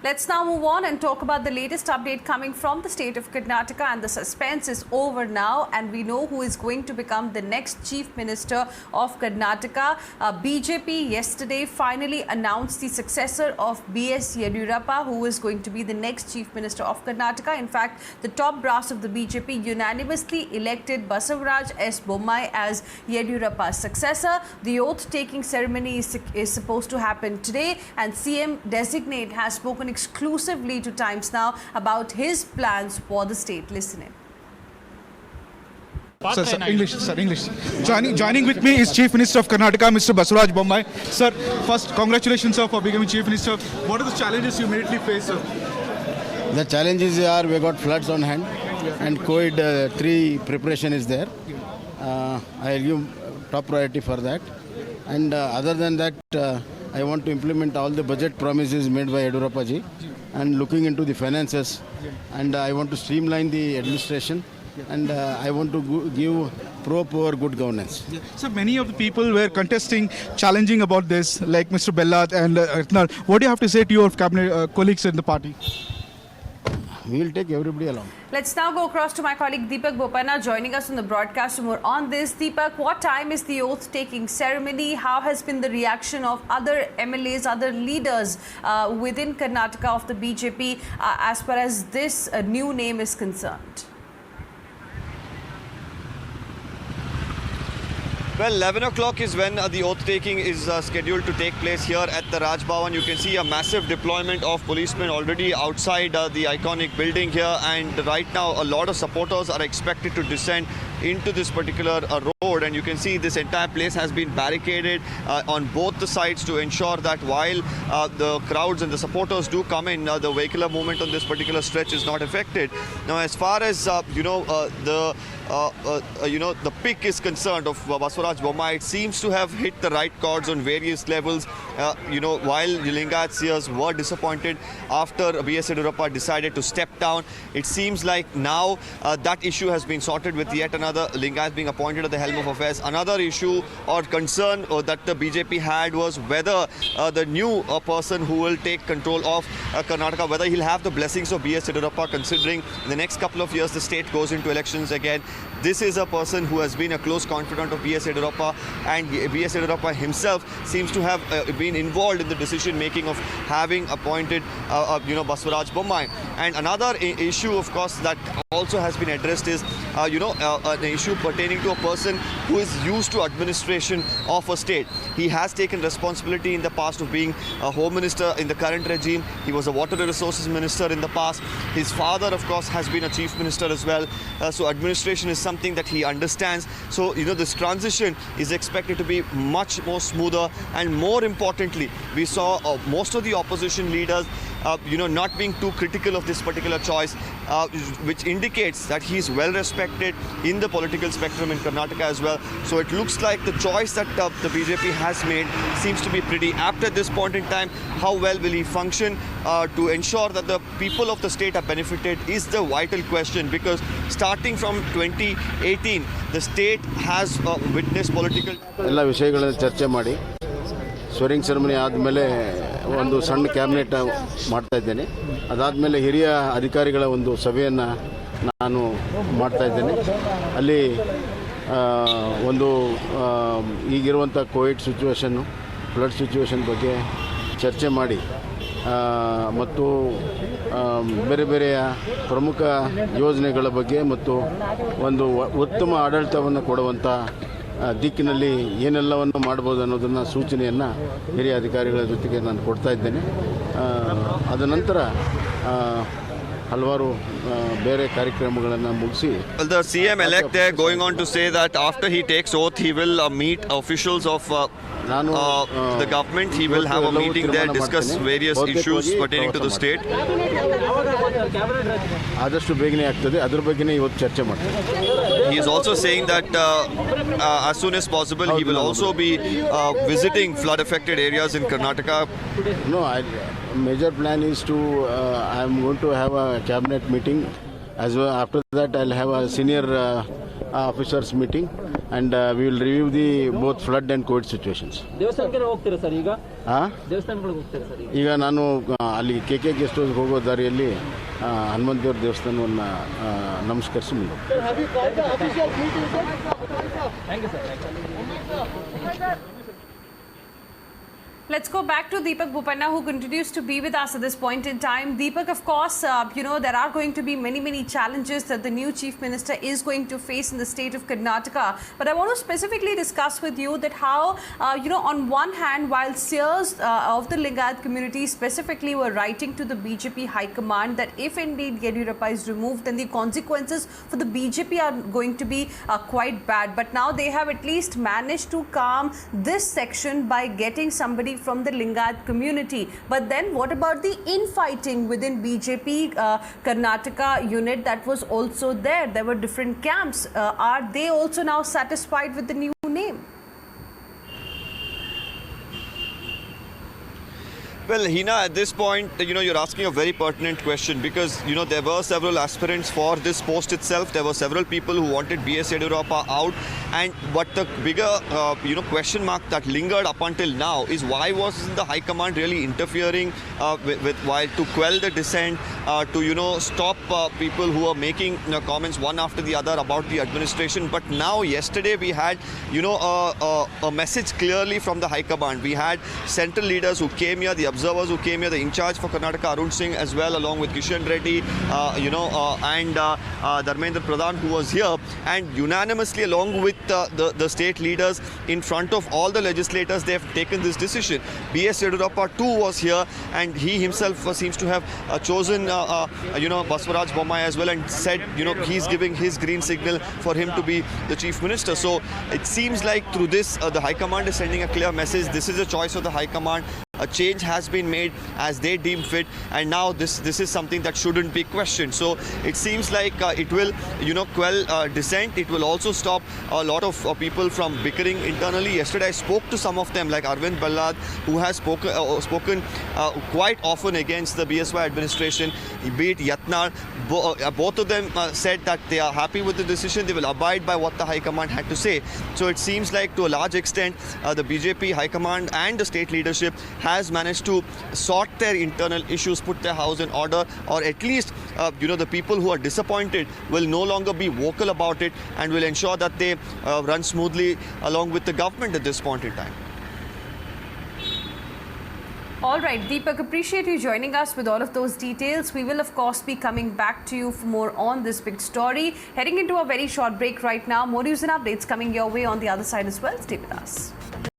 Let's now move on and talk about the latest update coming from the state of Karnataka, and the suspense is over now and we know who is going to become the next Chief Minister of Karnataka. BJP yesterday finally announced the successor of B.S. Yediyurappa, who is going to be the next Chief Minister of Karnataka. In fact, the top brass of the BJP unanimously elected Basavaraj S. Bommai as Yediyurappa's successor. The oath-taking ceremony is supposed to happen today, and CM designate has spoken exclusively to Times Now about his plans for the state. Listen in. Sir, English. Joining with me is Chief Minister of Karnataka, Mr. Basavaraj Bommai. Sir, first, congratulations, sir, for becoming Chief Minister. What are the challenges you immediately face, sir? The challenges are we got floods on hand, and COVID-3 preparation is there. I'll give top priority for that. And other than that, I want to implement all the budget promises made by Yediyurappa ji and looking into the finances. And I want to streamline the administration. And I want to give pro-poor good governance. So many of the people were contesting, challenging about this, like Mr. Bellat and Ratnal. What do you have to say to your cabinet colleagues in the party? We will take everybody along. Let's now go across to my colleague Deepak Bopanna joining us on the broadcast. More on this. Deepak, what time is the oath-taking ceremony? How has been the reaction of other MLAs, other leaders within Karnataka of the BJP as far as this new name is concerned? Well, 11 o'clock is when the oath-taking is scheduled to take place here at the Raj Bhavan. You can see a massive deployment of policemen already outside the iconic building here, and right now a lot of supporters are expected to descend into this particular road, and you can see this entire place has been barricaded on both the sides to ensure that while the crowds and the supporters do come in, the vehicular movement on this particular stretch is not affected. Now, as far as the pick is concerned of Basavaraj Bommai, it seems to have hit the right chords on various levels. While Lingayat seers were disappointed after B.S. Yediyurappa decided to step down, it seems like now that issue has been sorted with yet another Lingayat being appointed at the helm of affairs. Another issue or concern that the BJP had was whether the new person who will take control of Karnataka, whether he'll have the blessings of B.S. Yediyurappa, considering in the next couple of years the state goes into elections again. This is a person who has been a close confidant of B.S. Yediyurappa, and B.S. Yediyurappa himself seems to have been involved in the decision making of having appointed Basavaraj Bommai. And another issue, of course, that also has been addressed is an issue pertaining to a person who is used to administration of a state. He has taken responsibility in the past of being a home minister in the current regime. He was a water resources minister in the past. His father, of course, has been a chief minister as well. So administration is something that he understands. So this transition is expected to be much more smoother, and more importantly, we saw most of the opposition leaders not being too critical of this particular choice, which indicates that he is well respected in the political spectrum in Karnataka as well. So it looks like the choice that the BJP has made seems to be pretty apt at this point in time. How well will he function to ensure that the people of the state are benefited is the vital question, because starting from 2018, the state has witnessed political... ಎಲ್ಲ ವಿಷಯಗಳನ್ನು ಚರ್ಚೆ ಮಾಡಿ ಸ್ವೆರಿಂಗ್ ceremony ಆದಮೇಲೆ ಒಂದು ಸಣ್ಣ cabinet ಮಾಡ್ತಾ ಇದ್ದೇನೆ. ಅದಾದಮೇಲೆ ಹಿರಿಯ ಅಧಿಕಾರಿಗಳ ಒಂದು ಸಭೆಯನ್ನು ನಾನು ಮಾಡ್ತಾ ಇದ್ದೇನೆ. ಅಲ್ಲಿ ಒಂದು ಈಗಿರುವಂಥ ಕೋವಿಡ್ ಸಿಚುವೇಷನ್ನು, ಫ್ಲಡ್ ಸಿಚುವೇಷನ್ ಬಗ್ಗೆ ಚರ್ಚೆ ಮಾಡಿ ಮತ್ತು ಬೇರೆ ಬೇರೆಯ ಪ್ರಮುಖ ಯೋಜನೆಗಳ ಬಗ್ಗೆ ಮತ್ತು ಒಂದು ಉತ್ತಮ ಆಡಳಿತವನ್ನು ಕೊಡುವಂಥ ದಿಕ್ಕಿನಲ್ಲಿ ಏನೆಲ್ಲವನ್ನು ಮಾಡ್ಬೋದು ಅನ್ನೋದನ್ನು ಸೂಚನೆಯನ್ನು ಹಿರಿಯ ಅಧಿಕಾರಿಗಳ ಜೊತೆಗೆ ನಾನು ಕೊಡ್ತಾ ಇದ್ದೇನೆ. ಅದ ನಂತರ ಹಲವಾರು ಬೇರೆ ಕಾರ್ಯಕ್ರಮಗಳನ್ನು ಮುಗಿಸಿ. The CM elect there going on to say that after he takes oath he will meet officials of the government. He will have a meeting there, discuss various issues pertaining to the state. ಆದಷ್ಟು ಬೇಗನೆ ಆಗ್ತದೆ, ಅದರ ಬಗ್ಗೆನೇ ಇವತ್ತು ಚರ್ಚೆ ಮಾಡ್ತೀವಿ. He is also saying that as soon as possible he will also be visiting flood affected areas in Karnataka. No, major plan is to I am going to have a cabinet meeting as well. After that I'll have a senior officers meeting, and we will review the both flood and COVID situations. ದೇವಸ್ಥಾನಕ್ಕೆ ಹೋಗ್ತೀರಾ sir ಈಗ? ದೇವಸ್ಥಾನಗಳಿಗೆ ಹೋಗ್ತೀರಾ sir ಈಗ? ನಾನು ಅಲ್ಲಿ KK guest ಹೌಸ್ಗೆ ಹೋಗೋ ದಾರಿಯಲ್ಲಿ ಹನುಮಂತೇವ್ರ ದೇವಸ್ಥಾನವನ್ನು ನಮಸ್ಕರಿಸಿ ಮುಂದೆ. Thank you sir. Let's go back to Deepak Bopanna, who continues to be with us at this point in time. Deepak, of course, there are going to be many challenges that the new Chief Minister is going to face in the state of Karnataka. But I want to specifically discuss with you that how, on one hand, while seers of the Lingayat community specifically were writing to the BJP High Command that if indeed Yediyurappa is removed, then the consequences for the BJP are going to be quite bad. But now they have at least managed to calm this section by getting somebody from the Lingayat community. But then what about the infighting within BJP Karnataka unit that was also there? There were different camps. Are they also now satisfied with the new name? Well, Hina, at this point, you're asking a very pertinent question because, there were several aspirants for this post itself. There were several people who wanted B.S. Yediyurappa out. But the bigger, question mark that lingered up until now is why wasn't the High Command really interfering to quell the dissent, to, stop people who are making comments one after the other about the administration. But now, yesterday, we had, a message clearly from the High Command. We had central leaders who came here, the observers who came here, the in-charge for Karnataka, Arun Singh, as well, along with Kishan Reddy, and Dharmendra Pradhan, who was here, and unanimously, along with the state leaders, in front of all the legislators, they have taken this decision. B.S. Yediyurappa too was here, and he himself seems to have chosen, Basavaraj Bommai as well, and said, he's giving his green signal for him to be the chief minister. So it seems like through this, the High Command is sending a clear message. This is a choice of the High Command. A change has been made as they deem fit, and now this is something that shouldn't be questioned. So it seems like it will, quell dissent. It will also stop a lot of people from bickering internally. Yesterday, I spoke to some of them, like Arvind Ballad, who has spoken quite often against the BSY administration. Be it Yatnar, both of them said that they are happy with the decision. They will abide by what the High Command had to say. So it seems like to a large extent, the BJP High Command and the state leadership has managed to sort their internal issues, put their house in order, or at least, the people who are disappointed will no longer be vocal about it and will ensure that they run smoothly along with the government at this point in time. All right, Deepak, appreciate you joining us with all of those details. We will, of course, be coming back to you for more on this big story. Heading into a very short break right now. More news and updates coming your way on the other side as well. Stay with us.